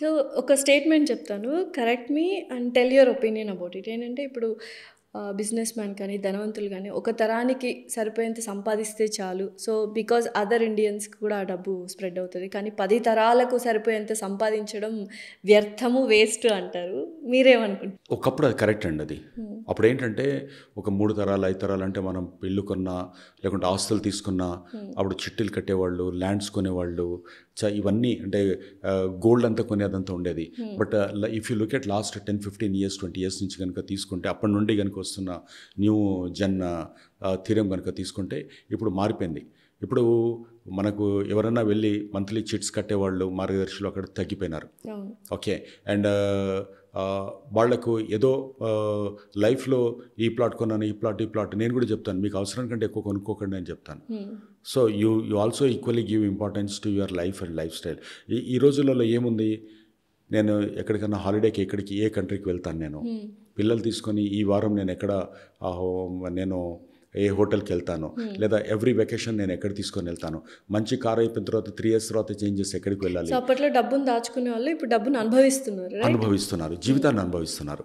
So ఒక statement చెప్తాను. Correct me and tell your opinion about it. ఏంటంటే ఇప్పుడు బిజినెస్ మ్యాన్ కానీ, ధనవంతులు గానీ, ఒక తరానికి సరిపోయేంత సంపాదిస్తే చాలు. సో బికాజ్ అదర్ ఇండియన్స్‌కి కూడా ఆ డబ్బు స్ప్రెడ్ అవుతది. కానీ 10 తరాలకు సరిపోయేంత సంపాదించడం వ్యర్థము, వేస్ట్ అంటారు. మీరేమనుకుంటారు? ఒకప్పుడు అది కరెక్ట్ అండి అది. అప్పుడేంటంటే ఒక 3 తరాలు, 5 తరాలు అంటే మనం ఇల్లు కొన్నా, లేకుంటే ఆస్తులు తీసుకున్నా, అప్పుడు చిట్టీలు కట్టేవాళ్ళు, ల్యాండ్స్ కొనేవాళ్ళు, ఇవన్నీ అంటే గోల్డ్ అంతా కొనేదంతా ఉండేది. But if you look at last 10, 15 years, 20 years నుంచి కనుక తీసుకుంటే, అప్పటి నుండి కనుక వస్తున్న న్యూ జన్ థీరం కనుక తీసుకుంటే ఇప్పుడు మారిపోయింది. ఇప్పుడు మనకు ఎవరన్నా వెళ్ళి మంత్లీ చిట్స్ కట్టేవాళ్ళు మార్గదర్శిలో అక్కడ తగ్గిపోయినారు. ఓకే. అండ్ వాళ్లకు ఏదో లైఫ్లో ఈ ప్లాట్ కొన్నాను, ఈ ప్లాట్ నేను కూడా చెప్తాను, మీకు అవసరం కంటే ఎక్కువ కొనుక్కోకండి అని చెప్తాను. So you also equally give importance to your life and life style. ఈ రోజులలో ఏముంది, నేను ఎక్కడికన్నా హాలిడేకి ఏ కంట్రీకి వెళ్తాను, నేను పిల్లలు తీసుకొని ఈ వారం నేను ఏ హోటల్కి వెళ్తాను, లేదా ఎవ్రీ వెకేషన్ నేను ఎక్కడ తీసుకొని వెళ్తాను, మంచి కార్ అయిపోయిన తర్వాత 3 years తర్వాత చేంజ్ చేసి ఎక్కడికి వెళ్ళాలి. అప్పట్లో డబ్బును దాచుకునే వాళ్ళు ఇప్పుడు డబ్బును అనుభవిస్తున్నారు, జీవితాన్ని అనుభవిస్తున్నారు.